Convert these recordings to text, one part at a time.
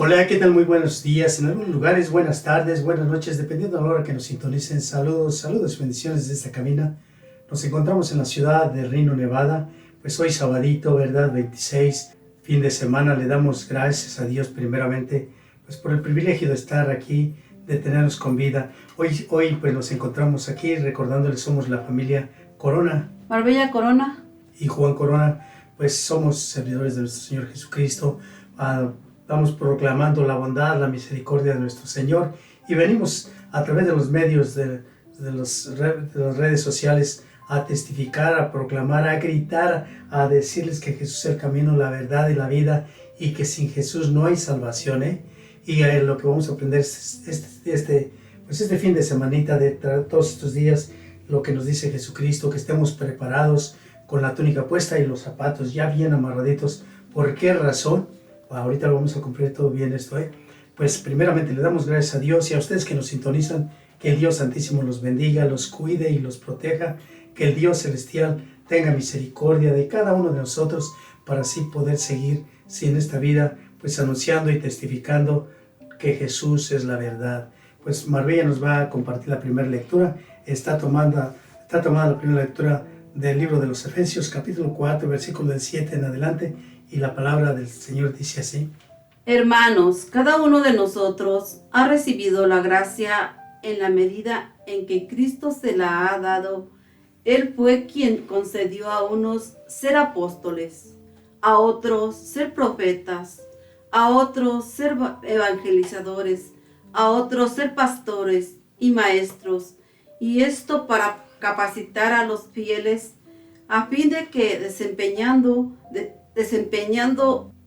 Hola, ¿qué tal? Muy buenos días. En algunos lugares, buenas tardes, buenas noches, dependiendo de la hora que nos sintonicen. Saludos, saludos y bendiciones de esta cabina. Nos encontramos en la ciudad de Reno, Nevada. Pues hoy sabadito, ¿verdad? 26, fin de semana. Le damos gracias a Dios primeramente pues por el privilegio de estar aquí, de tenernos con vida. Hoy pues nos encontramos aquí recordándoles somos la familia Corona. Marbella Corona. Y Juan Corona, pues somos servidores de nuestro Señor Jesucristo. Vamos proclamando la bondad, la misericordia de nuestro Señor y venimos a través de los medios de las redes sociales a testificar, a proclamar, a gritar, a decirles que Jesús es el camino, la verdad y la vida y que sin Jesús no hay salvación. Y lo que vamos a aprender este fin de semanita, de todos estos días, lo que nos dice Jesucristo, que estemos preparados con la túnica puesta y los zapatos ya bien amarraditos. ¿Por qué razón? Ahorita lo vamos a cumplir todo bien esto, Pues primeramente le damos gracias a Dios y a ustedes que nos sintonizan, que el Dios Santísimo los bendiga, los cuide y los proteja, que el Dios Celestial tenga misericordia de cada uno de nosotros para así poder seguir en esta vida, pues anunciando y testificando que Jesús es la verdad. Pues Marbella nos va a compartir la primera lectura, está tomada la primera lectura del libro de los Efesios, capítulo 4, versículo del 7 en adelante, y la palabra del Señor dice así. Hermanos, cada uno de nosotros ha recibido la gracia en la medida en que Cristo se la ha dado. Él fue quien concedió a unos ser apóstoles, a otros ser profetas, a otros ser evangelizadores, a otros ser pastores y maestros, y esto para capacitar a los fieles a fin de que desempeñando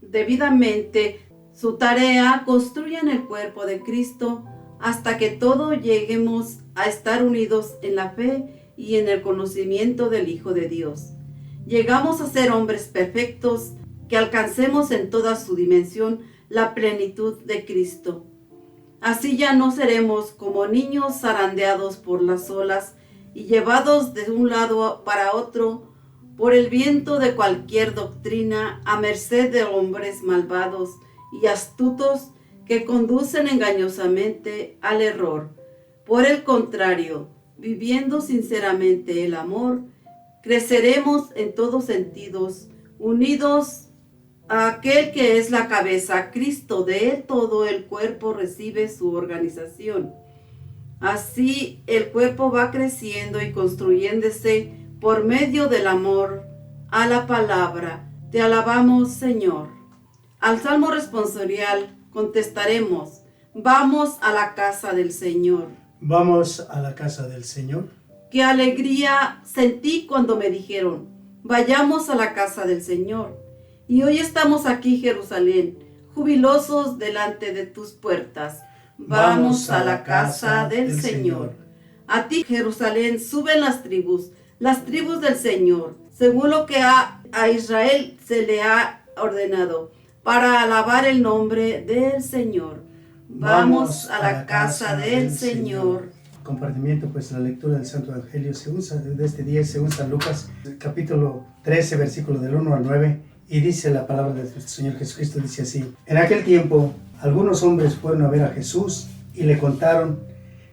debidamente su tarea, construyan el cuerpo de Cristo hasta que todos lleguemos a estar unidos en la fe y en el conocimiento del Hijo de Dios. Llegamos a ser hombres perfectos, que alcancemos en toda su dimensión la plenitud de Cristo. Así ya no seremos como niños zarandeados por las olas y llevados de un lado para otro por el viento de cualquier doctrina, a merced de hombres malvados y astutos que conducen engañosamente al error. Por el contrario, viviendo sinceramente el amor, creceremos en todos sentidos, unidos a aquel que es la cabeza, Cristo. De él todo el cuerpo recibe su organización. Así el cuerpo va creciendo y construyéndose por medio del amor a la palabra. Te alabamos, Señor. Al salmo responsorial contestaremos: vamos a la casa del Señor. Vamos a la casa del Señor. Qué alegría sentí cuando me dijeron: vayamos a la casa del Señor. Y hoy estamos aquí, Jerusalén, jubilosos delante de tus puertas. Vamos a la casa del Señor. A ti, Jerusalén, suben las tribus del Señor, según lo que a Israel se le ha ordenado, para alabar el nombre del Señor. Vamos a la casa del Señor. Compartimiento, pues la lectura del Santo Evangelio de este día según San Lucas, capítulo 13, versículo del 1 al 9, y dice la palabra de nuestro Señor Jesucristo, dice así: En aquel tiempo, algunos hombres fueron a ver a Jesús y le contaron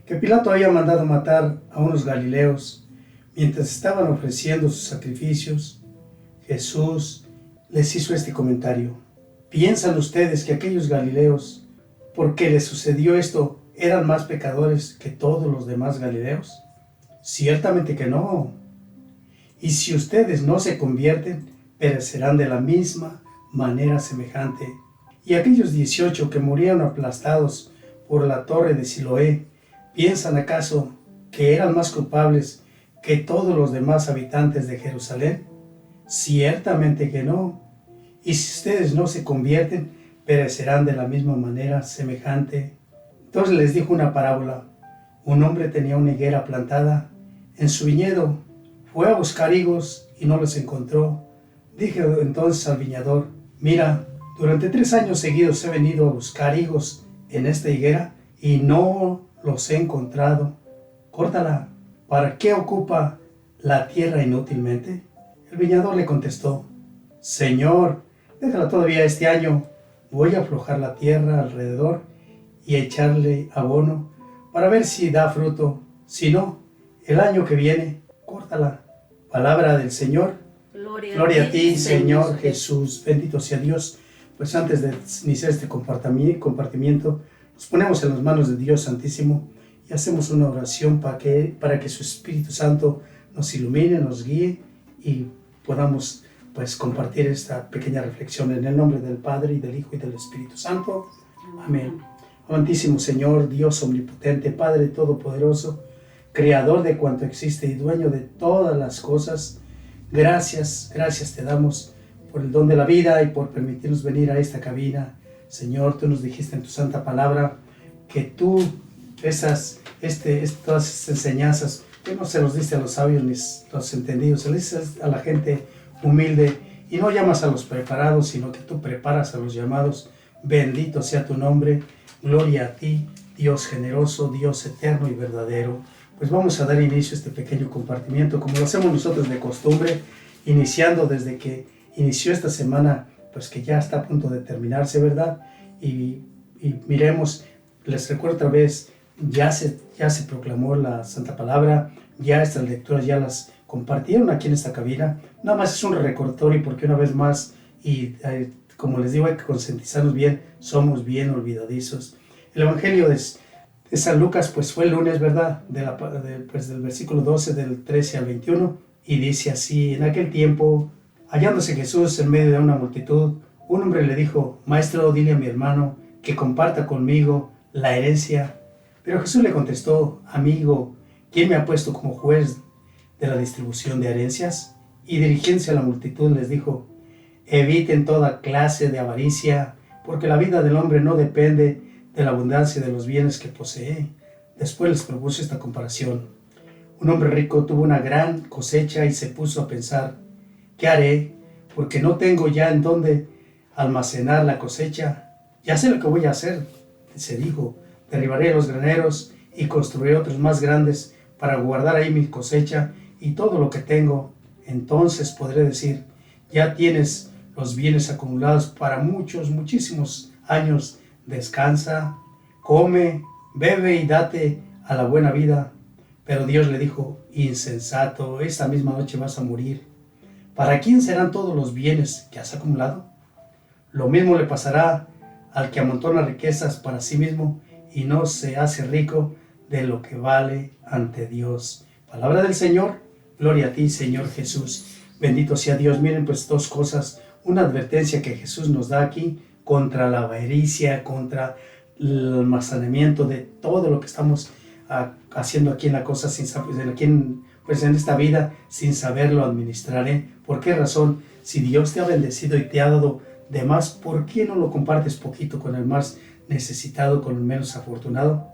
que Pilato había mandado matar a unos galileos. Mientras estaban ofreciendo sus sacrificios, Jesús les hizo este comentario: ¿piensan ustedes que aquellos galileos, porque les sucedió esto, eran más pecadores que todos los demás galileos? Ciertamente que no. Y si ustedes no se convierten, perecerán de la misma manera semejante. Y aquellos 18 que murieron aplastados por la torre de Siloé, ¿piensan acaso que eran más culpables que todos los demás habitantes de Jerusalén? Ciertamente que no. Y si ustedes no se convierten, perecerán de la misma manera semejante. Entonces les dijo una parábola. Un hombre tenía una higuera plantada en su viñedo. Fue a buscar higos y no los encontró. Dije entonces al viñador: mira, durante 3 años seguidos he venido a buscar higos en esta higuera y no los he encontrado. Córtala. ¿Para qué ocupa la tierra inútilmente? El viñador le contestó: Señor, déjala todavía este año, voy a aflojar la tierra alrededor y a echarle abono para ver si da fruto. Si no, el año que viene, córtala. Palabra del Señor. Gloria a ti, Señor Jesús. Bendito sea Dios. Pues antes de iniciar este compartimiento, nos ponemos en las manos de Dios Santísimo y hacemos una oración para que su Espíritu Santo nos ilumine, nos guíe y podamos pues compartir esta pequeña reflexión en el nombre del Padre y del Hijo y del Espíritu Santo. Amén. Amantísimo Señor, Dios omnipotente, Padre todopoderoso, Creador de cuanto existe y dueño de todas las cosas, gracias te damos por el don de la vida y por permitirnos venir a esta cabina. Señor, tú nos dijiste en tu santa palabra que tú todas esas enseñanzas, tú no se los diste a los sabios ni a los entendidos, se los diste a la gente humilde y no llamas a los preparados, sino que tú preparas a los llamados. Bendito sea tu nombre, gloria a ti, Dios generoso, Dios eterno y verdadero. Pues vamos a dar inicio a este pequeño compartimiento, como lo hacemos nosotros de costumbre, iniciando desde que inició esta semana, pues que ya está a punto de terminarse, ¿verdad? Y miremos, les recuerdo otra vez, ya se proclamó la Santa Palabra, ya estas lecturas ya las compartieron aquí en esta cabina. Nada más es un recordatorio porque una vez más, y como les digo, hay que concientizarnos bien, somos bien olvidadizos. El Evangelio de San Lucas pues fue el lunes, ¿verdad? Del versículo 12, del 13 al 21, y dice así: en aquel tiempo, hallándose Jesús en medio de una multitud, un hombre le dijo: Maestro, dile a mi hermano que comparta conmigo la herencia. Pero Jesús le contestó: Amigo, ¿quién me ha puesto como juez de la distribución de herencias? Y dirigiéndose a la multitud les dijo: Eviten toda clase de avaricia, porque la vida del hombre no depende de la abundancia de los bienes que posee. Después les propuso esta comparación: un hombre rico tuvo una gran cosecha y se puso a pensar: ¿qué haré? Porque no tengo ya en dónde almacenar la cosecha. Ya sé lo que voy a hacer, se dijo: derribaré los graneros y construiré otros más grandes para guardar ahí mi cosecha y todo lo que tengo. Entonces podré decir: ya tienes los bienes acumulados para muchísimos años. Descansa, come, bebe y date a la buena vida. Pero Dios le dijo: insensato, esta misma noche vas a morir. ¿Para quién serán todos los bienes que has acumulado? Lo mismo le pasará al que amontona riquezas para sí mismo y no se hace rico de lo que vale ante Dios. Palabra del Señor. Gloria a ti, Señor Jesús. Bendito sea Dios. Miren pues dos cosas. Una advertencia que Jesús nos da aquí contra la avaricia, contra el almacenamiento de todo lo que estamos haciendo aquí en la cosa, en esta vida, sin saberlo administrar. ¿Por qué razón? Si Dios te ha bendecido y te ha dado de más, ¿por qué no lo compartes poquito con el más necesitado, con el menos afortunado?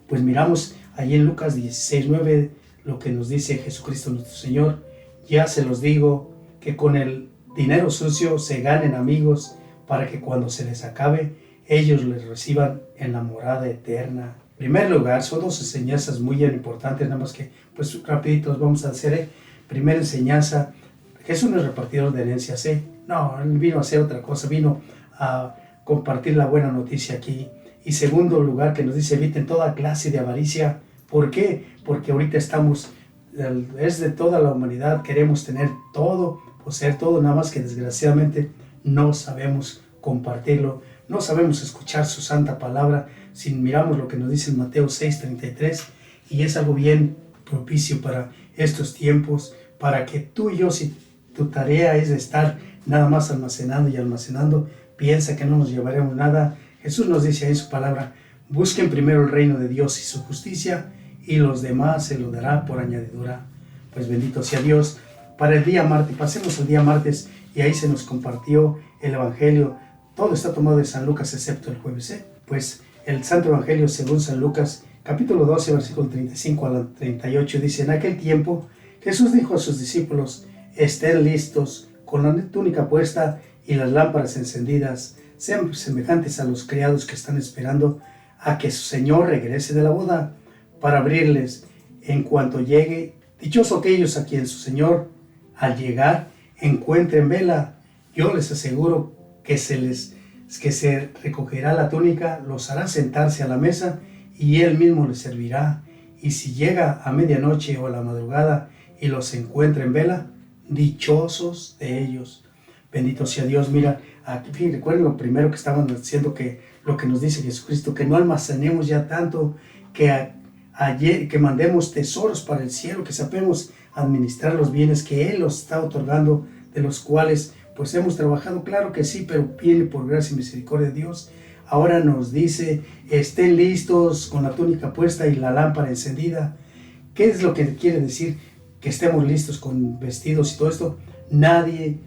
Pues miramos allí en Lucas 16:9 lo que nos dice Jesucristo nuestro Señor: ya se los digo, que con el dinero sucio se ganen amigos, para que cuando se les acabe, ellos les reciban en la morada eterna. En primer lugar, son dos enseñanzas muy importantes, nada más que pues rapidito los vamos a hacer. Primera enseñanza: Jesús no es repartidor de herencias. No, Él vino a hacer otra cosa, vino a compartir la buena noticia aquí. Y segundo lugar, que nos dice: eviten toda clase de avaricia. ¿Por qué? Porque ahorita es de toda la humanidad, queremos tener todo, poseer todo, nada más que desgraciadamente no sabemos compartirlo, no sabemos escuchar su santa palabra. Si miramos lo que nos dice en Mateo 6:33, y es algo bien propicio para estos tiempos, para que tú y yo, si tu tarea es de estar nada más almacenando, piensa que no nos llevaremos nada. Jesús nos dice ahí en su palabra: busquen primero el reino de Dios y su justicia, y los demás se lo dará por añadidura. Pues bendito sea Dios. Para el día martes, pasemos el día martes, y ahí se nos compartió el Evangelio. Todo está tomado de San Lucas excepto el jueves. Pues el Santo Evangelio según San Lucas, capítulo 12, versículo 35 al 38, dice: en aquel tiempo Jesús dijo a sus discípulos: estén listos, con la túnica puesta y las lámparas encendidas, sean semejantes a los criados que están esperando a que su Señor regrese de la boda, para abrirles en cuanto llegue. Dichosos aquellos a quien su Señor, al llegar, encuentren vela. Yo les aseguro que se les que se recogerá la túnica, los hará sentarse a la mesa y él mismo les servirá. Y si llega a medianoche o a la madrugada y los encuentra en vela, dichosos de ellos. Bendito sea Dios. Mira, aquí recuerden lo primero que estaban diciendo, que lo que nos dice Jesucristo, que no almacenemos ya tanto, que mandemos tesoros para el cielo, que sabemos administrar los bienes que Él nos está otorgando, de los cuales pues hemos trabajado, claro que sí, pero viene por gracia y misericordia de Dios. Ahora nos dice, estén listos con la túnica puesta y la lámpara encendida. ¿Qué es lo que quiere decir? Que estemos listos con vestidos y todo esto. Nadie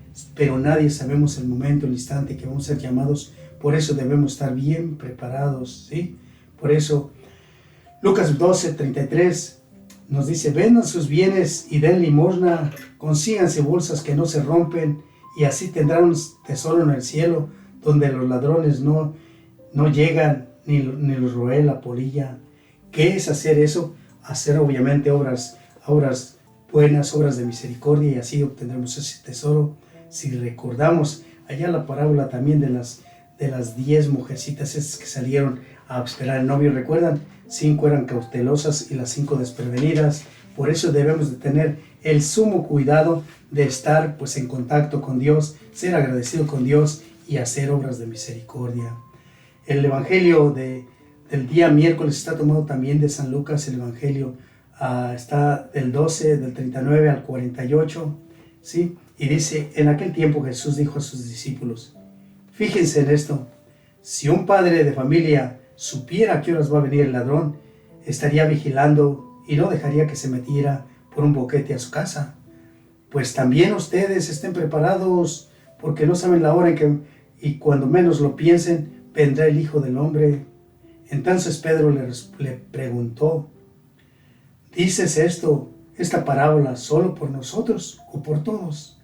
sabemos el momento, el instante que vamos a ser llamados. Por eso debemos estar bien preparados, ¿sí? Por eso, Lucas 12:33 nos dice, vendan sus bienes y den limosna, consíganse bolsas que no se rompen, y así tendrán un tesoro en el cielo, donde los ladrones no llegan ni los roe la polilla. ¿Qué es hacer eso? Hacer obviamente obras buenas, obras de misericordia, y así obtendremos ese tesoro. Si recordamos allá la parábola también de las 10 mujercitas esas que salieron a esperar al novio, ¿recuerdan? 5 eran cautelosas y las 5 desprevenidas. Por eso debemos de tener el sumo cuidado de estar pues en contacto con Dios, ser agradecido con Dios y hacer obras de misericordia. El evangelio del día miércoles está tomado también de San Lucas. El evangelio está del 12, del 39 al 48, ¿sí? Y dice, en aquel tiempo Jesús dijo a sus discípulos, fíjense en esto, si un padre de familia supiera a qué horas va a venir el ladrón, estaría vigilando y no dejaría que se metiera por un boquete a su casa. Pues también ustedes estén preparados, porque no saben la hora en que, y cuando menos lo piensen, vendrá el Hijo del Hombre. Entonces Pedro le preguntó, ¿dices esta parábola, solo por nosotros o por todos?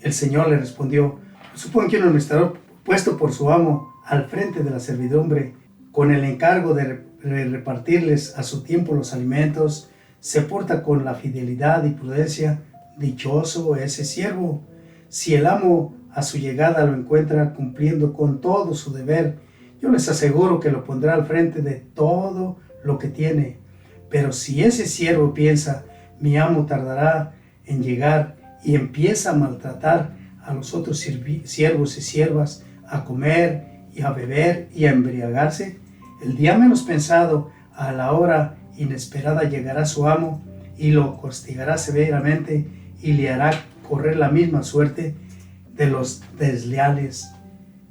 El Señor le respondió, supongo que uno estará puesto por su amo al frente de la servidumbre, con el encargo de repartirles a su tiempo los alimentos, se porta con la fidelidad y prudencia, dichoso ese siervo. Si el amo a su llegada lo encuentra cumpliendo con todo su deber, yo les aseguro que lo pondrá al frente de todo lo que tiene. Pero si ese siervo piensa, mi amo tardará en llegar, y empieza a maltratar a los otros siervos y siervas, a comer y a beber y a embriagarse, el día menos pensado, a la hora inesperada, llegará su amo y lo castigará severamente y le hará correr la misma suerte de los desleales.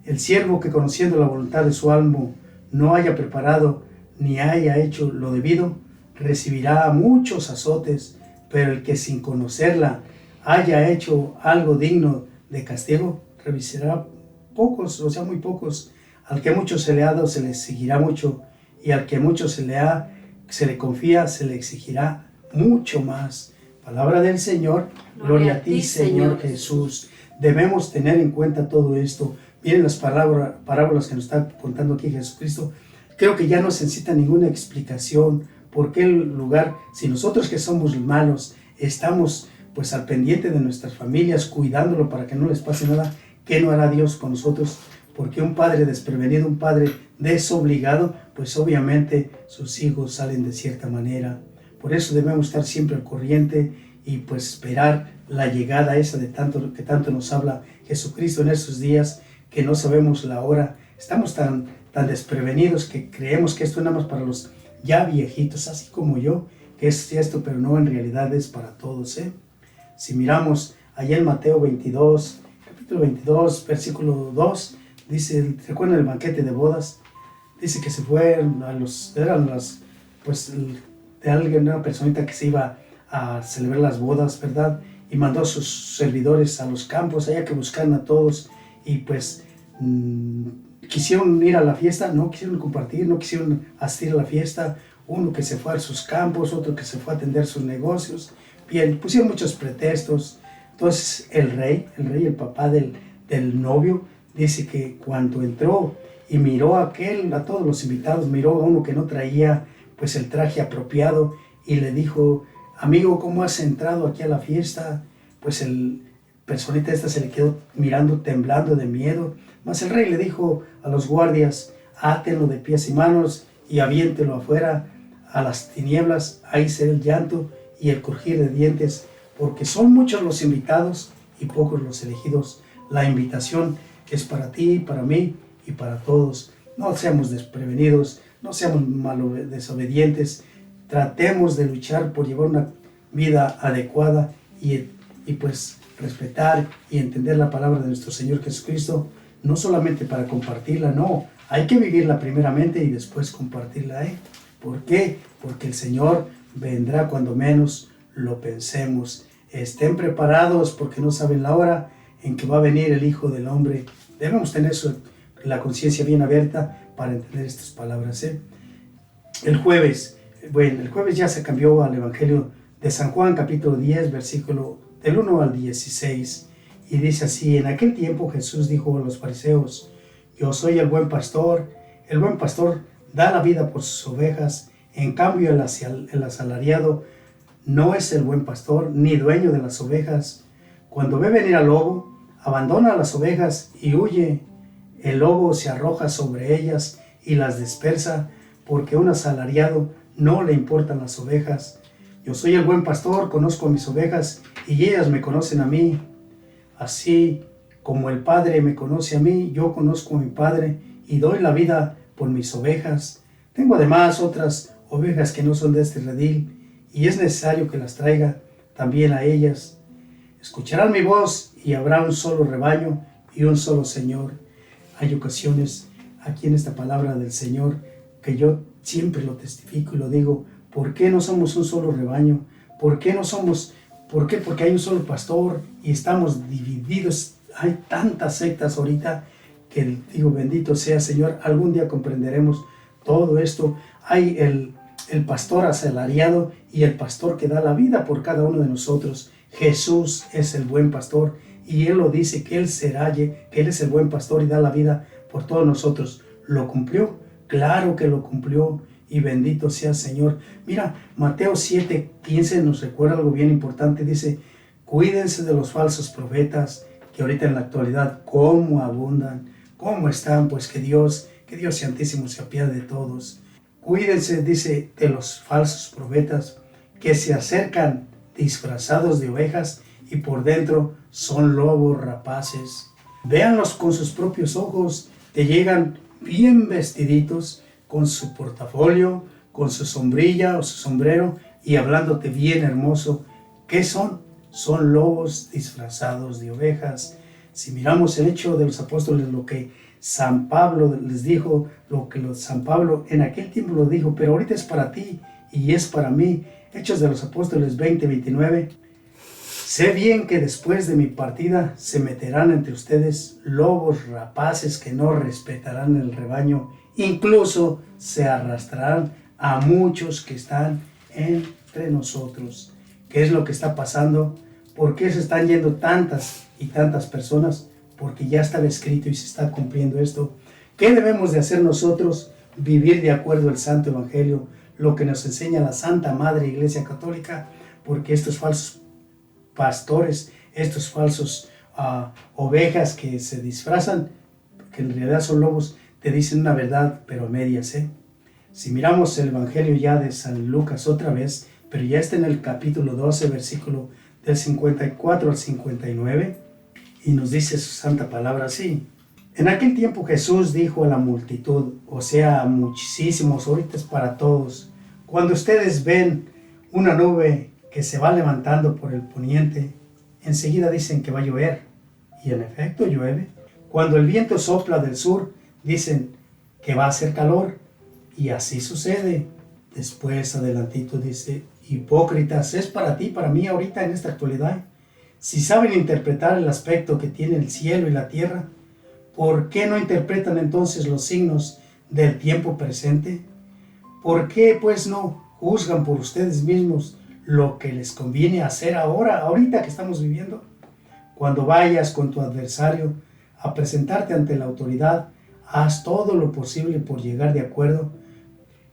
El siervo que, conociendo la voluntad de su amo, no haya preparado ni haya hecho lo debido, recibirá muchos azotes, pero el que sin conocerla haya hecho algo digno de castigo, recibirá pocos, o sea, muy pocos. Al que mucho se le ha dado, se le exigirá mucho, y al que mucho se le confía, se le exigirá mucho más. Palabra del Señor. Gloria a ti, Señor Jesús. Debemos tener en cuenta todo esto. Miren las parábolas que nos está contando aquí Jesucristo. Creo que ya no se necesita ninguna explicación. ¿Por qué el lugar? Si nosotros que somos malos estamos pues al pendiente de nuestras familias, cuidándolo para que no les pase nada, ¿qué no hará Dios con nosotros? Porque un padre desprevenido, un padre desobligado, pues obviamente sus hijos salen de cierta manera. Por eso debemos estar siempre al corriente y pues esperar la llegada esa que tanto nos habla Jesucristo en esos días, que no sabemos la hora. Estamos tan desprevenidos que creemos que esto es nada más para los ya viejitos, así como yo, que es esto, pero no, en realidad es para todos, ¿eh? Si miramos allá en Mateo 22, capítulo 22, versículo 2, dice, ¿recuerdan el banquete de bodas? Dice que se fueron de alguien, una personita que se iba a celebrar las bodas, ¿verdad? Y mandó a sus servidores a los campos, allá que buscaran a todos, y pues quisieron ir a la fiesta, no quisieron compartir, no quisieron asistir a la fiesta. Uno que se fue a sus campos, otro que se fue a atender sus negocios. Bien, pusieron muchos pretextos. Entonces el rey, el papá del novio, dice que cuando entró y miró a todos los invitados, miró a uno que no traía pues el traje apropiado, y le dijo, amigo, ¿cómo has entrado aquí a la fiesta? Pues el personita esta se le quedó mirando, temblando de miedo. Mas el rey le dijo a los guardias: átenlo de pies y manos y aviéntelo afuera a las tinieblas. Ahí será el llanto y el crujir de dientes, porque son muchos los invitados y pocos los elegidos. La invitación es para ti, para mí y para todos. No seamos desprevenidos, no seamos desobedientes. Tratemos de luchar por llevar una vida adecuada y pues respetar y entender la palabra de nuestro Señor Jesucristo, no solamente para compartirla, no, hay que vivirla primeramente y después compartirla. ¿Por qué? Porque el Señor vendrá cuando menos lo pensemos. Estén preparados porque no saben la hora en que va a venir el Hijo del Hombre. Debemos tener la conciencia bien abierta para entender estas palabras. El jueves ya se cambió al Evangelio de San Juan, capítulo 10, versículo del 1 al 16. Y dice así: en aquel tiempo Jesús dijo a los fariseos: yo soy el buen pastor da la vida por sus ovejas. En cambio el asalariado no es el buen pastor, ni dueño de las ovejas. Cuando ve venir al lobo, abandona las ovejas y huye. El lobo se arroja sobre ellas y las dispersa, porque a un asalariado no le importan las ovejas. Yo soy el buen pastor, conozco a mis ovejas y ellas me conocen a mí. Así como el Padre me conoce a mí, yo conozco a mi Padre y doy la vida por mis ovejas. Tengo además otras ovejas que no son de este redil, y es necesario que las traiga también a ellas. Escucharán mi voz y habrá un solo rebaño y un solo Señor. Hay ocasiones aquí en esta palabra del Señor que yo siempre lo testifico y lo digo: ¿por qué no somos un solo rebaño? ¿Por qué? Porque hay un solo pastor y estamos divididos. Hay tantas sectas ahorita que digo, bendito sea Señor, algún día comprenderemos todo esto. Hay el pastor asalariado y el pastor que da la vida por cada uno de nosotros. Jesús es el buen pastor y Él lo dice, que Él es el buen pastor y da la vida por todos nosotros. ¿Lo cumplió? Claro que lo cumplió, y bendito sea el Señor. Mira, Mateo 7:15 nos recuerda algo bien importante. Dice: cuídense de los falsos profetas, que ahorita en la actualidad cómo abundan, cómo están. Pues que Dios Santísimo se apiade de todos. Cuídense, dice, de los falsos profetas que se acercan disfrazados de ovejas y por dentro son lobos rapaces. Véanlos con sus propios ojos. Te llegan bien vestiditos, con su portafolio, con su sombrilla o su sombrero, y hablándote bien hermoso. ¿Qué son? Son lobos disfrazados de ovejas. Si miramos el Hecho de los Apóstoles, lo que San Pablo les dijo, San Pablo en aquel tiempo lo dijo, pero ahorita es para ti y es para mí. Hechos de los Apóstoles 20:29. Sé bien que después de mi partida se meterán entre ustedes lobos rapaces que no respetarán el rebaño, incluso se arrastrarán a muchos que están entre nosotros. ¿Qué es lo que está pasando? ¿Por qué se están yendo tantas y tantas personas? Porque ya estaba escrito y se está cumpliendo esto. ¿Qué debemos de hacer nosotros? Vivir de acuerdo al Santo Evangelio, lo que nos enseña la Santa Madre Iglesia Católica, porque estos falsos pastores, estos falsos ovejas que se disfrazan, que en realidad son lobos, te dicen una verdad, pero a medias. Si miramos el Evangelio ya de San Lucas otra vez, pero ya está en el capítulo 12, versículo del 54 al 59, y nos dice su santa palabra así: en aquel tiempo Jesús dijo a la multitud, o sea, a muchísimos, ahorita es para todos: cuando ustedes ven una nube que se va levantando por el poniente, enseguida dicen que va a llover, y en efecto llueve. Cuando el viento sopla del sur, dicen que va a hacer calor, y así sucede. Después adelantito dice: hipócritas, es para ti, para mí ahorita en esta actualidad. Si saben interpretar el aspecto que tiene el cielo y la tierra, ¿por qué no interpretan entonces los signos del tiempo presente? ¿Por qué pues no juzgan por ustedes mismos lo que les conviene hacer ahorita que estamos viviendo? Cuando vayas con tu adversario a presentarte ante la autoridad, haz todo lo posible por llegar de acuerdo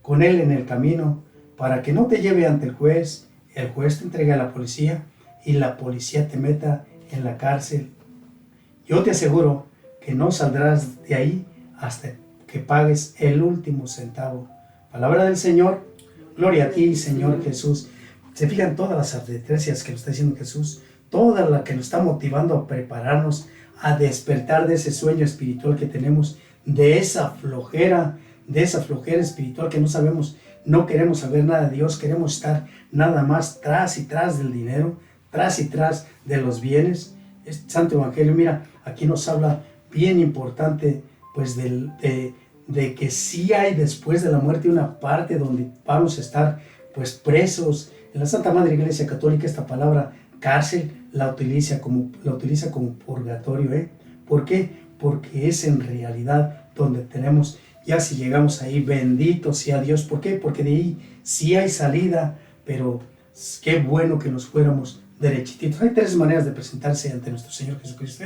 con él en el camino, para que no te lleve ante el juez te entregue a la policía y la policía te meta en la cárcel. Yo te aseguro que no saldrás de ahí hasta que pagues el último centavo. Palabra del Señor. Gloria a ti, Señor Jesús. Se fijan todas las advertencias que nos está diciendo Jesús, toda la que nos está motivando a prepararnos, a despertar de ese sueño espiritual que tenemos, de esa flojera espiritual que no sabemos, no queremos saber nada de Dios, queremos estar nada más tras y tras del dinero, tras y tras de los bienes. Este Santo Evangelio, mira, aquí nos habla bien importante, pues de que sí hay después de la muerte una parte donde vamos a estar pues presos. En la Santa Madre Iglesia Católica esta palabra cárcel la utiliza como purgatorio. ¿Por qué? Porque es en realidad donde tenemos, ya si llegamos ahí, bendito sea Dios. ¿Por qué? Porque de ahí sí hay salida, pero qué bueno que nos fuéramos derechititos. Hay tres maneras de presentarse ante nuestro Señor Jesucristo.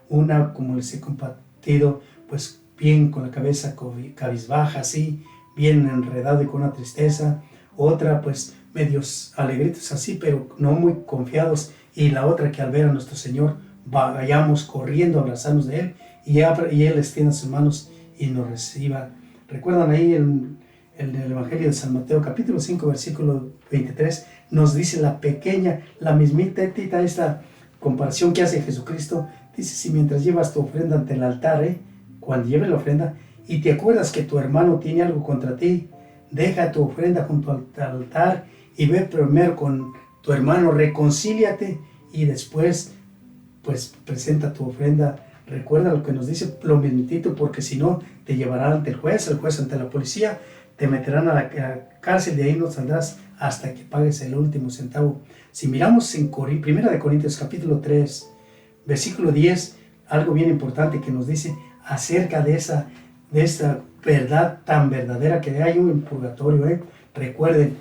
Una, como les he compartido, pues bien con la cabeza cabizbaja, así, bien enredado y con una tristeza. Otra, pues medios alegritos así, pero no muy confiados. Y la otra, que al ver a nuestro Señor vayamos corriendo a abrazarnos de Él y Él extienda sus manos y nos reciba. ¿Recuerdan ahí en el Evangelio de San Mateo, capítulo 5, versículo 23, nos dice la mismita esta comparación que hace Jesucristo? Dice, si mientras llevas tu ofrenda ante el altar, cuando lleves la ofrenda y te acuerdas que tu hermano tiene algo contra ti, deja tu ofrenda junto al altar y ve primero con tu hermano, reconcíliate y después pues presenta tu ofrenda. Recuerda lo que nos dice lo mismitito, porque si no te llevarán ante el juez ante la policía, te meterán a la cárcel, de ahí no saldrás hasta que pagues el último centavo. Si miramos en 1 Corintios capítulo 3, versículo 10, algo bien importante que nos dice acerca de esa verdad tan verdadera que hay un purgatorio. Recuerden,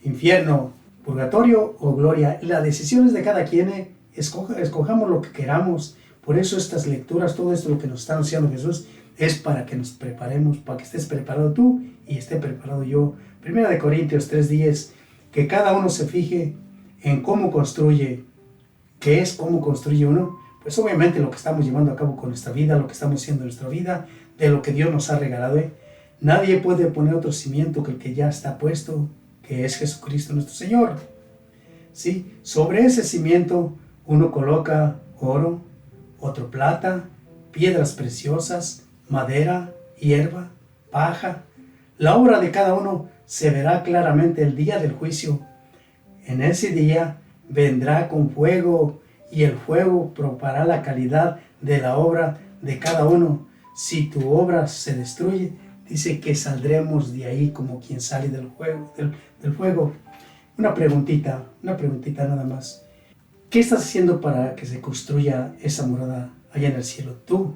infierno, purgatorio o gloria. La decisión es de cada quien. Escojamos lo que queramos. Por eso estas lecturas, todo esto lo que nos está anunciando Jesús, es para que nos preparemos, para que estés preparado tú y esté preparado yo. 1 Corintios 3:10, que cada uno se fije en cómo construye. ¿Qué es cómo construye uno? Pues obviamente lo que estamos llevando a cabo con nuestra vida, lo que estamos haciendo en nuestra vida, de lo que Dios nos ha regalado. Nadie puede poner otro cimiento que el que ya está puesto, que es Jesucristo nuestro Señor. ¿Sí? Sobre ese cimiento uno coloca oro, otro plata, piedras preciosas, madera, hierba, paja. La obra de cada uno se verá claramente el día del juicio. En ese día vendrá con fuego, y el fuego probará la calidad de la obra de cada uno. Si tu obra se destruye, dice que saldremos de ahí como quien sale del fuego. Una preguntita nada más. ¿Qué estás haciendo para que se construya esa morada allá en el cielo? ¿Tú?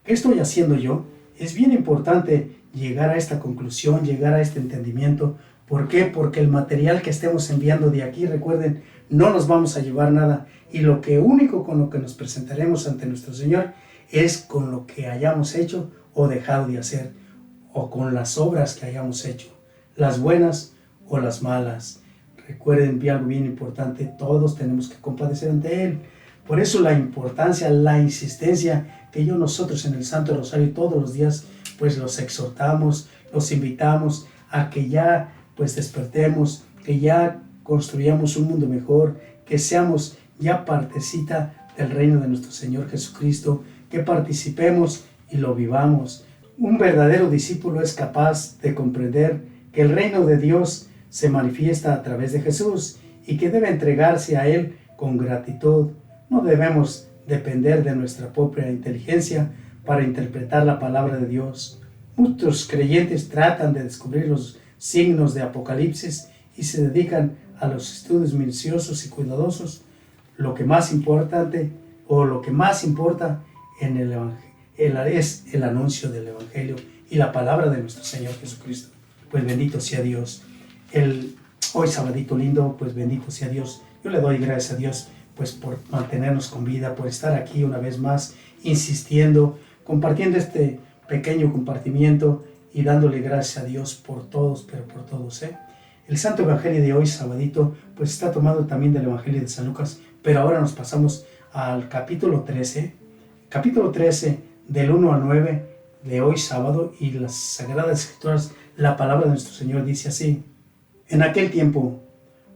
¿Qué estoy haciendo yo? Es bien importante llegar a esta conclusión, llegar a este entendimiento. ¿Por qué? Porque el material que estemos enviando de aquí, recuerden, no nos vamos a llevar nada. Y lo único con lo que nos presentaremos ante nuestro Señor es con lo que hayamos hecho o dejado de hacer, o con las obras que hayamos hecho, las buenas o las malas. Recuerden algo bien importante, todos tenemos que compadecer ante Él. Por eso la importancia, la insistencia que nosotros en el Santo Rosario todos los días pues los exhortamos, los invitamos a que ya pues despertemos, que ya construyamos un mundo mejor, que seamos ya partecita del reino de nuestro Señor Jesucristo, que participemos y lo vivamos. Un verdadero discípulo es capaz de comprender que el reino de Dios se manifiesta a través de Jesús y que debe entregarse a Él con gratitud. No debemos depender de nuestra propia inteligencia para interpretar la palabra de Dios. Muchos creyentes tratan de descubrir los signos de Apocalipsis y se dedican a los estudios minuciosos y cuidadosos. Lo que más importa en el Evangelio es el anuncio del Evangelio y la palabra de nuestro Señor Jesucristo. Pues bendito sea Dios. Hoy sabadito lindo, pues bendito sea Dios. Yo le doy gracias a Dios pues por mantenernos con vida, por estar aquí una vez más, insistiendo, compartiendo este pequeño compartimiento y dándole gracias a Dios por todos, pero por todos. El Santo Evangelio de hoy, sabadito, pues está tomado también del Evangelio de San Lucas, pero ahora nos pasamos al capítulo 13 del 1 al 9 de hoy sábado, y las Sagradas Escrituras, la palabra de nuestro Señor dice así: en aquel tiempo,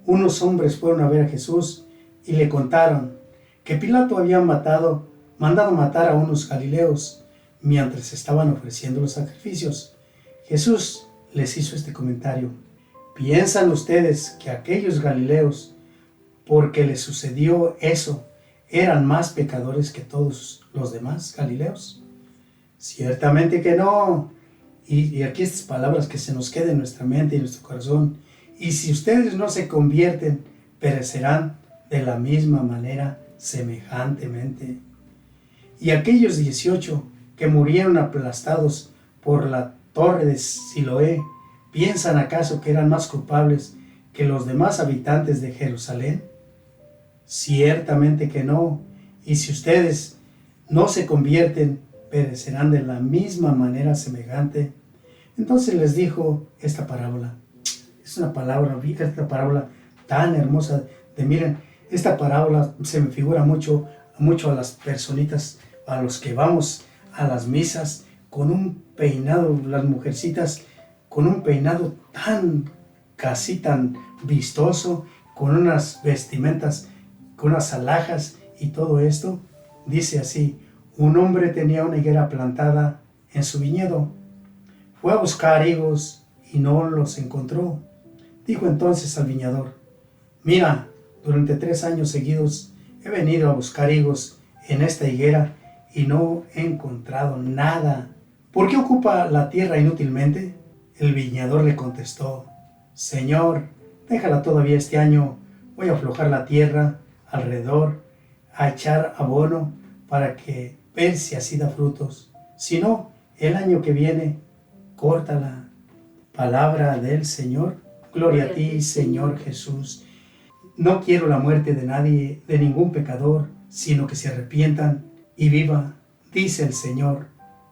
unos hombres fueron a ver a Jesús y le contaron que Pilato había mandado matar a unos galileos mientras estaban ofreciendo los sacrificios. Jesús les hizo este comentario: ¿piensan ustedes que aquellos galileos, porque les sucedió eso, eran más pecadores que todos los demás galileos? Ciertamente que no. Y aquí estas palabras que se nos queden en nuestra mente y en nuestro corazón: y si ustedes no se convierten, perecerán de la misma manera, semejantemente. Y aquellos 18 que murieron aplastados por la torre de Siloé, ¿piensan acaso que eran más culpables que los demás habitantes de Jerusalén? Ciertamente que no. Y si ustedes no se convierten, perecerán de la misma manera semejante. Entonces les dijo esta parábola. Es una parábola tan hermosa. Miren, esta parábola se me figura mucho a las personitas, a los que vamos a las misas con un peinado, las mujercitas con un peinado casi tan vistoso, con unas vestimentas, con unas alhajas y todo esto. Dice así: un hombre tenía una higuera plantada en su viñedo. Fue a buscar higos y no los encontró. Dijo entonces al viñador: mira, durante 3 años seguidos he venido a buscar higos en esta higuera y no he encontrado nada. ¿Por qué ocupa la tierra inútilmente? El viñador le contestó: Señor, déjala todavía este año. Voy a aflojar la tierra alrededor, a echar abono para que ver si así da frutos. Si no, el año que viene, córtala. Palabra del Señor. Gloria a ti, Señor Jesús. No quiero la muerte de nadie, de ningún pecador, sino que se arrepientan y viva, dice el Señor.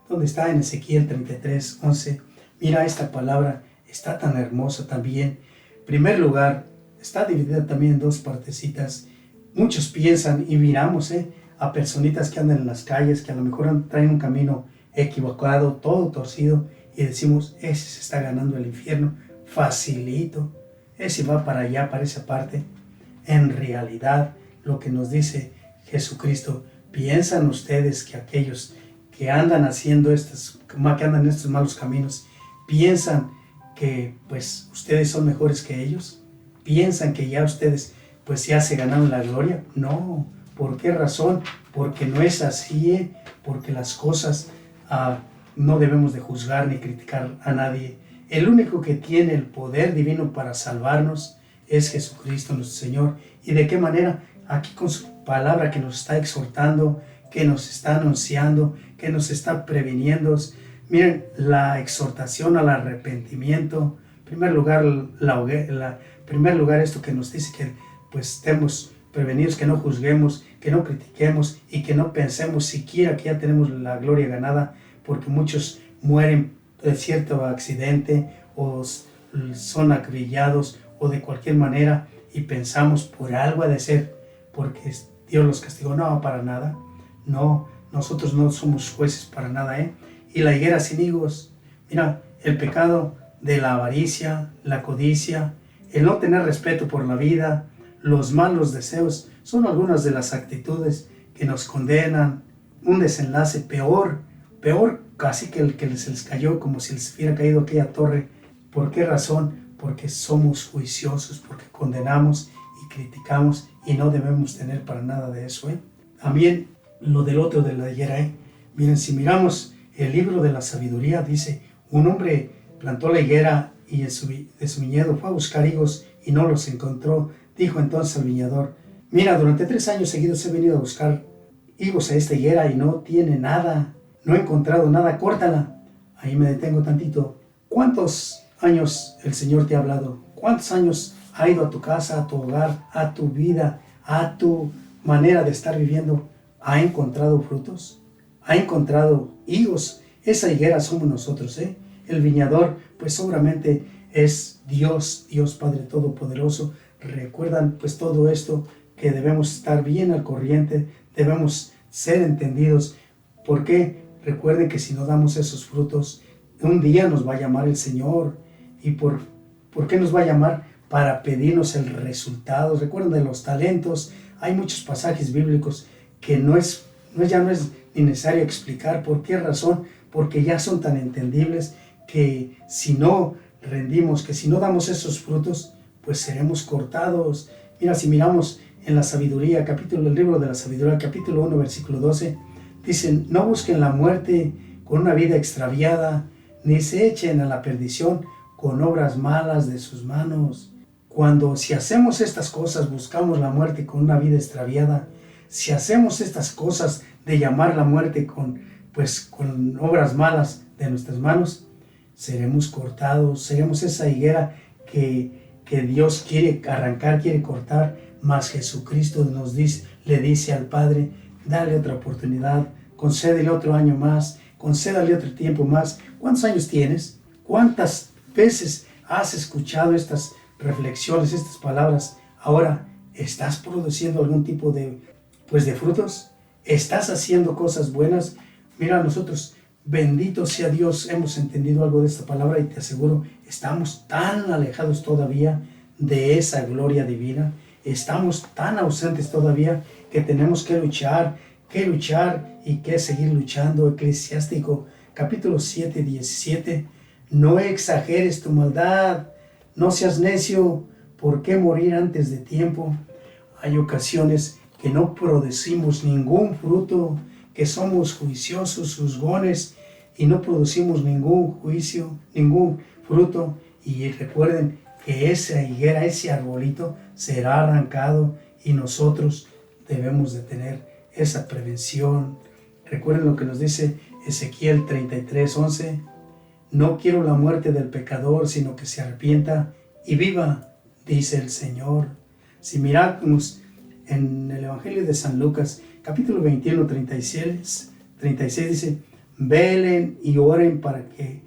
¿Dónde está? En Ezequiel 33:11. Mira, esta palabra está tan hermosa también. En primer lugar, está dividida también en 2 partecitas. Muchos piensan y miramos a personitas que andan en las calles, que a lo mejor traen un camino equivocado, todo torcido, y decimos: ese se está ganando el infierno facilito, ese va para allá, para esa parte. En realidad, lo que nos dice Jesucristo: ¿piensan ustedes que aquellos que andan haciendo que andan en estos malos caminos, piensan que pues ustedes son mejores que ellos? ¿Piensan que ya ustedes pues ya se ganaron la gloria? No. ¿Por qué razón? Porque no es así, porque las cosas no debemos de juzgar ni criticar a nadie. El único que tiene el poder divino para salvarnos es Jesucristo nuestro Señor. ¿Y de qué manera? Aquí con su palabra que nos está exhortando, que nos está anunciando, que nos está previniendo. Miren, la exhortación al arrepentimiento. En primer lugar, esto que nos dice que pues estemos prevenidos, que no juzguemos, que no critiquemos y que no pensemos siquiera que ya tenemos la gloria ganada, porque muchos mueren de cierto accidente o son acribillados o de cualquier manera y pensamos por algo ha de ser, porque Dios los castigó. No, para nada. No, nosotros no somos jueces para nada. Y la higuera sin higos. Mira, el pecado de la avaricia, la codicia, el no tener respeto por la vida, los malos deseos, son algunas de las actitudes que nos condenan. Un desenlace peor casi que el que se les cayó, como si les hubiera caído aquella torre. ¿Por qué razón? Porque somos juiciosos, porque condenamos y criticamos y no debemos tener para nada de eso. También lo del otro de la higuera. Miren, si miramos el libro de la sabiduría, dice: un hombre plantó la higuera y de su viñedo fue a buscar higos y no los encontró. Dijo entonces al viñador: mira, durante 3 años seguidos he venido a buscar higos a esta higuera y no tiene nada, no he encontrado nada, córtala. Ahí me detengo tantito. ¿Cuántos años el Señor te ha hablado? ¿Cuántos años ha ido a tu casa, a tu hogar, a tu vida, a tu manera de estar viviendo? ¿Ha encontrado frutos? ¿Ha encontrado higos? Esa higuera somos nosotros, El viñador, pues seguramente es Dios Padre Todopoderoso. Recuerdan pues todo esto que debemos estar bien al corriente, debemos ser entendidos. Porque recuerden que si no damos esos frutos, un día nos va a llamar el Señor. ¿Y por qué nos va a llamar? Para pedirnos el resultado. Recuerden de los talentos. Hay muchos pasajes bíblicos que ya no es ni necesario explicar. ¿Por qué razón? Porque ya son tan entendibles que si no rendimos, que si no damos esos frutos, pues seremos cortados. Mira, si miramos en la sabiduría, el libro de la sabiduría, capítulo 1, versículo 12, dicen: no busquen la muerte con una vida extraviada, ni se echen a la perdición con obras malas de sus manos. Si hacemos estas cosas, buscamos la muerte con una vida extraviada, si hacemos estas cosas de llamar la muerte con obras malas de nuestras manos, seremos cortados, seremos esa higuera que Dios quiere arrancar, quiere cortar, mas Jesucristo le dice al Padre: dale otra oportunidad, concédele otro año más, concédale otro tiempo más. ¿Cuántos años tienes? ¿Cuántas veces has escuchado estas reflexiones, estas palabras? Ahora, ¿estás produciendo algún tipo de frutos? ¿Estás haciendo cosas buenas? Mira, nosotros, bendito sea Dios, hemos entendido algo de esta palabra y te aseguro, estamos tan alejados todavía de esa gloria divina, estamos tan ausentes todavía que tenemos que luchar y que seguir luchando. Eclesiástico capítulo 7, 17, no exageres tu maldad, no seas necio, ¿por qué morir antes de tiempo? Hay ocasiones que no producimos ningún fruto, que somos juiciosos, juzgones, y no producimos ningún fruto. Y recuerden que esa higuera, ese arbolito, será arrancado, y nosotros debemos de tener esa prevención. Recuerden lo que nos dice Ezequiel 33:11: no quiero la muerte del pecador, sino que se arrepienta y viva, dice el Señor. Si miramos en el Evangelio de San Lucas, capítulo 21, 36 dice: velen y oren para que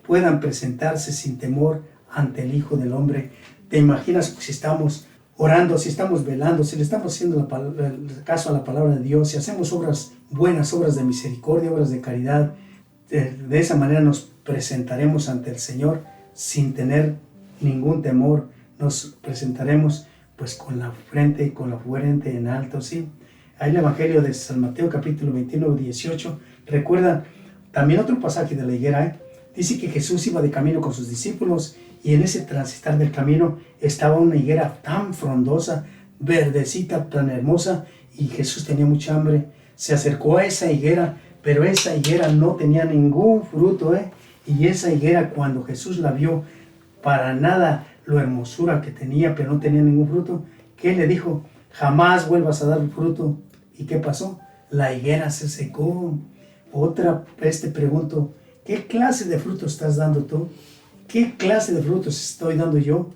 puedan presentarse sin temor ante el Hijo del Hombre. ¿Te imaginas si estamos orando, si estamos velando, si le estamos haciendo caso a la palabra de Dios, si hacemos obras buenas, obras de misericordia, obras de caridad? De esa manera nos presentaremos ante el Señor sin tener ningún temor. Nos presentaremos con la frente en alto, ¿sí? Hay el Evangelio de San Mateo, capítulo 21, 18. Recuerda también otro pasaje de la higuera, Dice que Jesús iba de camino con sus discípulos y en ese transitar del camino estaba una higuera tan frondosa, verdecita, tan hermosa, y Jesús tenía mucha hambre. Se acercó a esa higuera, pero esa higuera no tenía ningún fruto, Y esa higuera, cuando Jesús la vio, para nada lo hermosura que tenía, pero no tenía ningún fruto, ¿qué le dijo? Jamás vuelvas a dar fruto. ¿Y qué pasó? La higuera se secó. Otra vez te pregunto, ¿qué clase de fruto estás dando tú? ¿Qué clase de frutos estoy dando yo?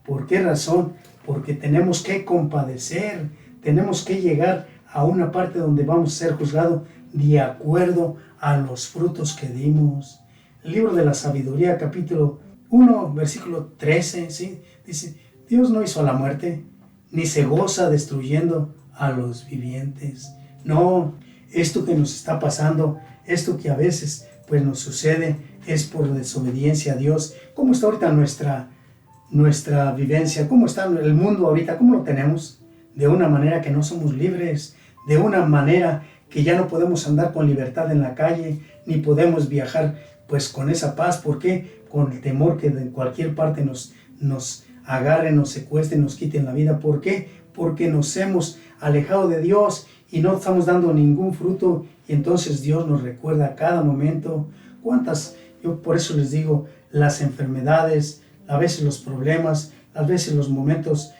¿Por qué razón? Porque tenemos que compadecer, tenemos que llegar a una parte donde vamos a ser juzgados de acuerdo a los frutos que dimos. El libro de la sabiduría, capítulo 1, versículo 13, ¿sí? Dice, Dios no hizo la muerte, ni se goza destruyendo a los vivientes. No, esto que nos está pasando, esto que a veces nos sucede, es por desobediencia a Dios. ¿Cómo está ahorita nuestra vivencia? ¿Cómo está el mundo ahorita? ¿Cómo lo tenemos? De una manera que no somos libres, de una manera que ya no podemos andar con libertad en la calle, ni podemos viajar con esa paz. ¿Por qué? Con el temor que de cualquier parte nos agarren, nos secuestren, nos quiten la vida. ¿Por qué? Porque nos hemos alejado de Dios y no estamos dando ningún fruto, y entonces Dios nos recuerda a cada momento. Yo por eso les digo, las enfermedades, a veces los problemas, a veces los momentos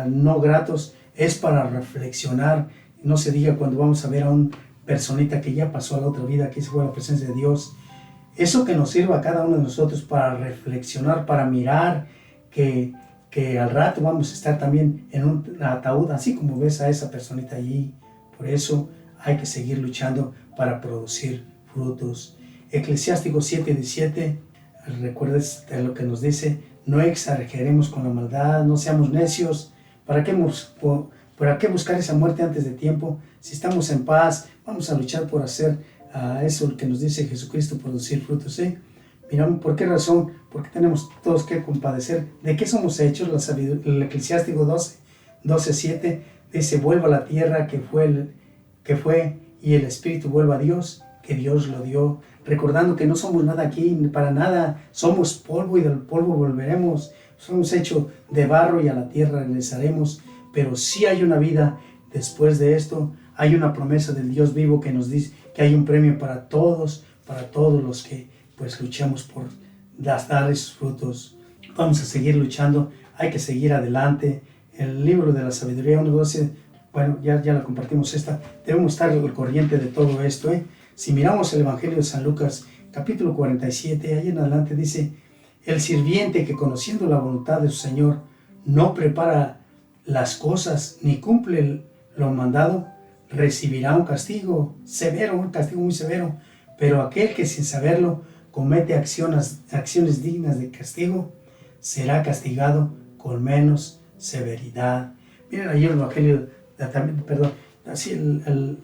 no gratos, es para reflexionar. No se diga cuando vamos a ver a una personita que ya pasó a la otra vida, que se fue a la presencia de Dios. Eso que nos sirva a cada uno de nosotros para reflexionar, para mirar que al rato vamos a estar también en un ataúd, así como ves a esa personita allí. Por eso hay que seguir luchando para producir frutos. Eclesiástico 7:17, recuerdes lo que nos dice, no exageremos con la maldad, no seamos necios. ¿Para qué ¿Para qué buscar esa muerte antes de tiempo? Si estamos en paz, vamos a luchar por hacer eso que nos dice Jesucristo, producir frutos, ¿sí? Miramos, ¿por qué razón? Porque tenemos todos que compadecer. ¿De qué somos hechos? El Eclesiástico 12:7 dice, vuelva a la tierra que fue y el espíritu vuelva a Dios, que Dios lo dio. Recordando que no somos nada aquí, para nada, somos polvo y del polvo volveremos. Somos hechos de barro y a la tierra regresaremos. Pero sí hay una vida después de esto. Hay una promesa del Dios vivo que nos dice que hay un premio para todos los que pues luchamos por dar esos frutos. Vamos a seguir luchando, hay que seguir adelante. El libro de la sabiduría 1:12, bueno, ya la compartimos esta. Debemos estar al corriente de todo esto, ¿eh? Si miramos el Evangelio de San Lucas, capítulo 47, ahí en adelante dice, el sirviente que conociendo la voluntad de su Señor no prepara las cosas ni cumple lo mandado, recibirá un castigo severo, un castigo muy severo. Pero aquel que sin saberlo comete acciones dignas de castigo, será castigado con menos severidad. Miren ahí el Evangelio, perdón, así el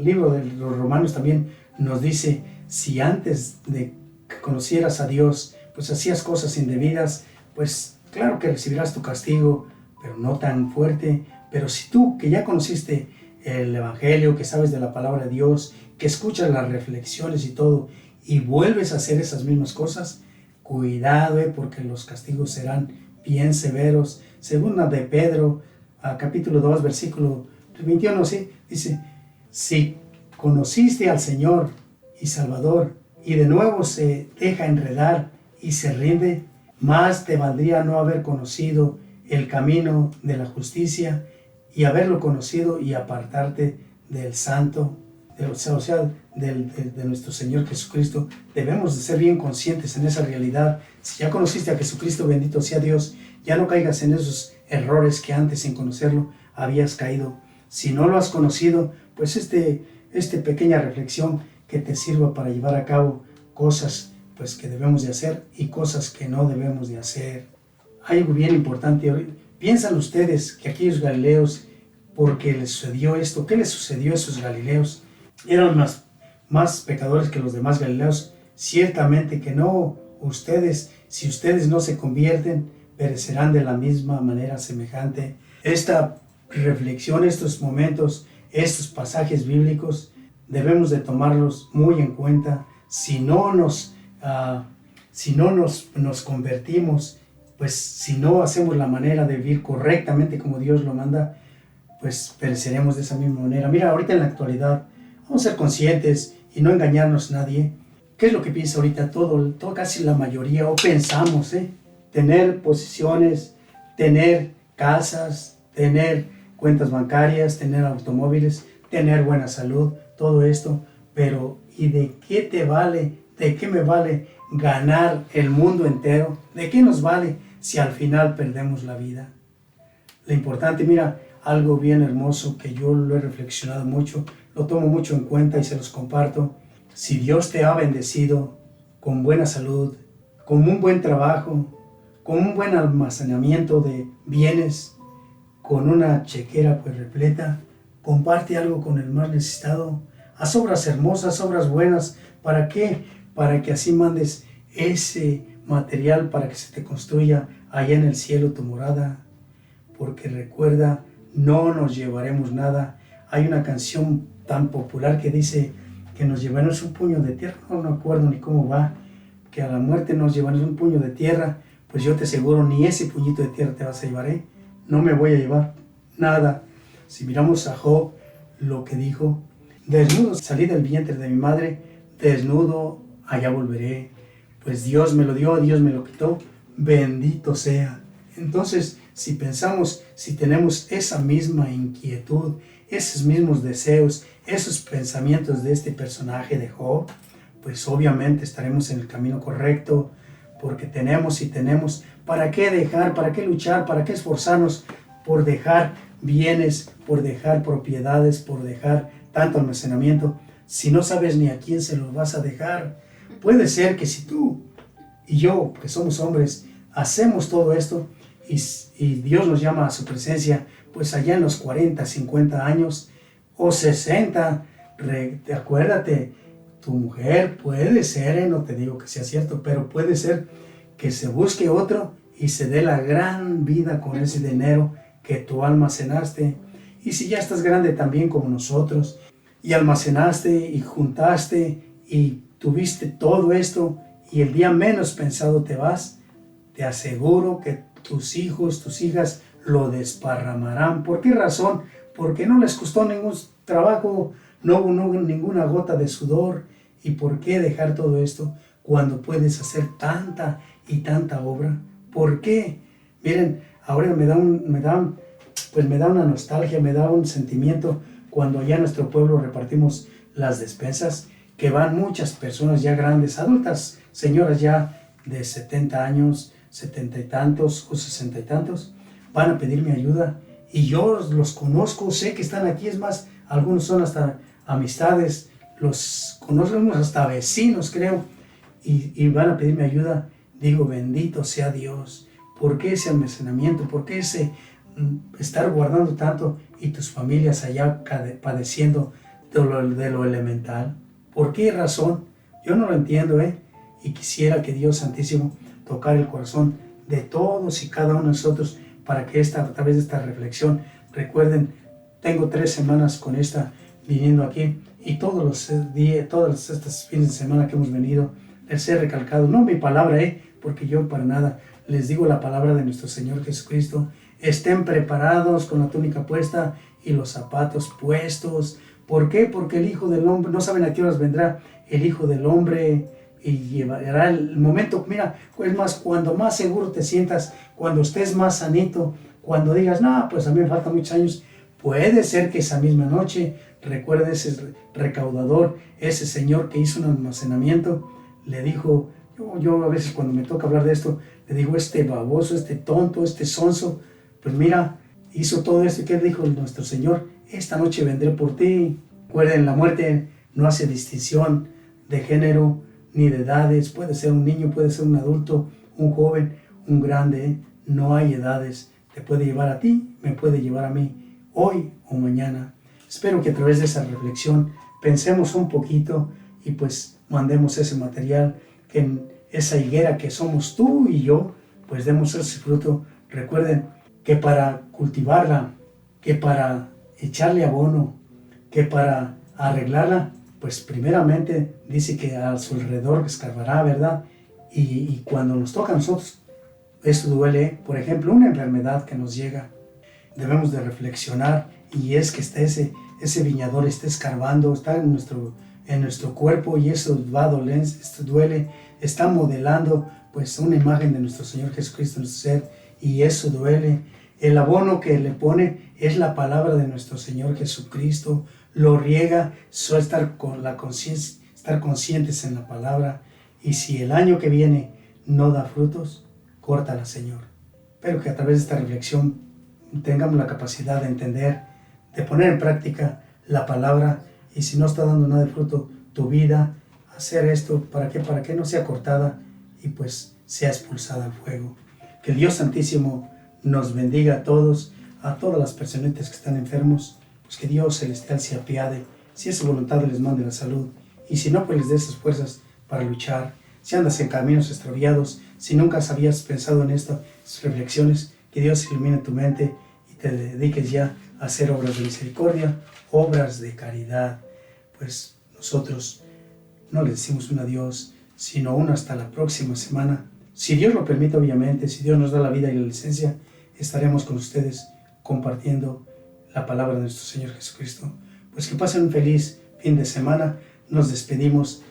libro de los Romanos también nos dice, si antes de que conocieras a Dios, pues hacías cosas indebidas, pues claro que recibirás tu castigo, pero no tan fuerte. Pero si tú, que ya conociste el Evangelio, que sabes de la palabra de Dios, que escuchas las reflexiones y todo, y vuelves a hacer esas mismas cosas, cuidado, porque los castigos serán bien severos. Segunda de Pedro, capítulo 2, versículo 21, ¿sí? Dice, si conociste al Señor y Salvador, y de nuevo se deja enredar y se rinde, más te valdría no haber conocido el camino de la justicia, y haberlo conocido y apartarte del santo, de nuestro Señor Jesucristo. Debemos de ser bien conscientes en esa realidad. Si ya conociste a Jesucristo, bendito sea Dios, ya no caigas en esos errores que antes sin conocerlo habías caído. Si no lo has conocido, pues esta pequeña reflexión que te sirva para llevar a cabo cosas pues que debemos de hacer y cosas que no debemos de hacer. Hay algo bien importante. ¿Piensan ustedes que aquellos galileos, porque les sucedió esto, qué les sucedió a esos galileos? ¿Eran más pecadores que los demás galileos? Ciertamente que no. Si ustedes no se convierten, perecerán de la misma manera semejante. Esta reflexión, estos momentos, estos pasajes bíblicos, debemos de tomarlos muy en cuenta. Si no nos convertimos, pues si no hacemos la manera de vivir correctamente como Dios lo manda, pues pereceremos de esa misma manera. Mira, ahorita en la actualidad, vamos a ser conscientes y no engañarnos a nadie. ¿Qué es lo que piensa ahorita todo casi la mayoría? O pensamos, tener posiciones, tener casas, tener cuentas bancarias, tener automóviles, tener buena salud, todo esto. Pero, ¿y de qué te vale? ¿De qué me vale ganar el mundo entero? ¿De qué nos vale si al final perdemos la vida? Lo importante, mira, algo bien hermoso que yo lo he reflexionado mucho, lo tomo mucho en cuenta y se los comparto. Si Dios te ha bendecido con buena salud, con un buen trabajo, con un buen almacenamiento de bienes, con una chequera pues repleta, comparte algo con el más necesitado. Haz obras hermosas, obras buenas. ¿Para qué? Para que así mandes ese material para que se te construya allá en el cielo tu morada. Porque recuerda, no nos llevaremos nada. Hay una canción tan popular que dice que nos llevaremos un puño de tierra. No me acuerdo ni cómo va. Que a la muerte nos llevaremos un puño de tierra. Pues yo te aseguro, ni ese puñito de tierra te vas a llevar, No me voy a llevar nada. Si miramos a Job, lo que dijo, desnudo salí del vientre de mi madre, desnudo allá volveré. Pues Dios me lo dio, Dios me lo quitó, bendito sea. Entonces, si pensamos, si tenemos esa misma inquietud, esos mismos deseos, esos pensamientos de este personaje de Job, pues obviamente estaremos en el camino correcto, porque tenemos, ¿para qué dejar, para qué luchar, para qué esforzarnos por dejar bienes, por dejar propiedades, por dejar tanto almacenamiento, si no sabes ni a quién se los vas a dejar? Puede ser que si tú y yo, que somos hombres, hacemos todo esto y Dios nos llama a su presencia, pues allá en los 40, 50 años o 60, acuérdate, tu mujer puede ser, no te digo que sea cierto, pero puede ser que se busque otro y se dé la gran vida con ese dinero que tú almacenaste. Y si ya estás grande también como nosotros, y almacenaste y juntaste y tuviste todo esto, y el día menos pensado te vas, te aseguro que tus hijos, tus hijas lo desparramarán. ¿Por qué razón? Porque no les costó ningún trabajo, no hubo ninguna gota de sudor. ¿Y por qué dejar todo esto cuando puedes hacer tanta y tanta obra? ¿Por qué? Miren, ahora me da una nostalgia, me da un sentimiento cuando allá en nuestro pueblo repartimos las despensas, que van muchas personas ya grandes, adultas, señoras ya de 70 años, 70 y tantos o 60 y tantos, van a pedirme ayuda y yo los conozco, sé que están aquí, es más, algunos son hasta amistades, los conocemos hasta vecinos, creo, y van a pedirme ayuda. Digo, bendito sea Dios. ¿Por qué ese almacenamiento? ¿Por qué ese estar guardando tanto y tus familias allá padeciendo de lo elemental? ¿Por qué razón? Yo no lo entiendo, y quisiera que Dios Santísimo tocara el corazón de todos y cada uno de nosotros para que a través de esta reflexión, recuerden, tengo 3 semanas con esta viniendo aquí y todos estos fines de semana que hemos venido, les he recalcado, no mi palabra, porque yo para nada les digo la palabra de nuestro Señor Jesucristo. Estén preparados con la túnica puesta y los zapatos puestos. ¿Por qué? Porque el Hijo del Hombre, no saben a qué horas vendrá el Hijo del Hombre y llevará el momento. Mira, es más, cuando más seguro te sientas, cuando estés más sanito, cuando digas, no, pues a mí me faltan muchos años, puede ser que esa misma noche, recuerda ese recaudador, ese señor que hizo un almacenamiento, le dijo, yo a veces cuando me toca hablar de esto, le digo, este baboso, este tonto, este sonso, pues mira, hizo todo esto. ¿Qué dijo nuestro Señor? Esta noche vendré por ti. Recuerden, la muerte no hace distinción de género ni de edades. Puede ser un niño, puede ser un adulto, un joven, un grande. No hay edades. Te puede llevar a ti, me puede llevar a mí, hoy o mañana. Espero que a través de esa reflexión pensemos un poquito y pues mandemos ese material, que en esa higuera que somos tú y yo, pues demos ese fruto. Recuerden que para cultivarla, que para echarle abono, que para arreglarla, pues primeramente dice que a su alrededor escarbará, ¿verdad? Y cuando nos toca a nosotros, esto duele. Por ejemplo, una enfermedad que nos llega, debemos de reflexionar, y es que ese viñador está escarbando, está en nuestro cuerpo, y eso va a doler, esto duele, está modelando pues una imagen de nuestro Señor Jesucristo en nuestro ser, y eso duele. El abono que le pone es la palabra de nuestro Señor Jesucristo, lo riega, solo estar conscientes en la palabra, y si el año que viene no da frutos, córtala, Señor. Pero que a través de esta reflexión tengamos la capacidad de entender, de poner en práctica la palabra, y si no está dando nada de fruto tu vida, hacer esto, ¿para qué? Para que no sea cortada y pues sea expulsada al fuego. Que el Dios Santísimo nos bendiga a todas las personitas que están enfermos, pues que Dios Celestial se apiade, si es su voluntad les mande la salud, y si no, pues les dé esas fuerzas para luchar. Si andas en caminos extraviados, si nunca habías pensado en estas reflexiones, que Dios ilumine tu mente y te dediques ya a hacer obras de misericordia, obras de caridad. Pues nosotros no le decimos un adiós, sino un hasta la próxima semana. Si Dios lo permite, obviamente, si Dios nos da la vida y la licencia, estaremos con ustedes compartiendo la palabra de nuestro Señor Jesucristo. Pues que pasen un feliz fin de semana. Nos despedimos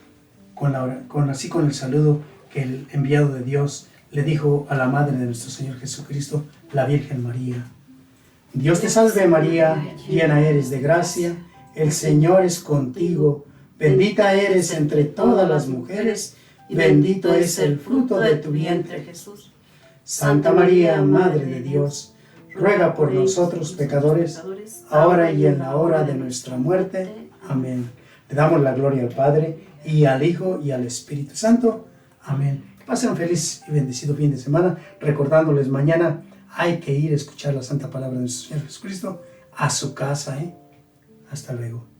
con el saludo que el enviado de Dios le dijo a la Madre de nuestro Señor Jesucristo, la Virgen María. Dios te salve María, llena eres de gracia, el Señor es contigo, bendita eres entre todas las mujeres, y bendito es el fruto de tu vientre, Jesús. Santa María, Madre de Dios, ruega por nosotros pecadores, ahora y en la hora de nuestra muerte. Amén. Le damos la gloria al Padre, y al Hijo, y al Espíritu Santo. Amén. Pasen un feliz y bendecido fin de semana, recordándoles mañana hay que ir a escuchar la santa palabra de nuestro Señor Jesucristo a su casa. Hasta luego.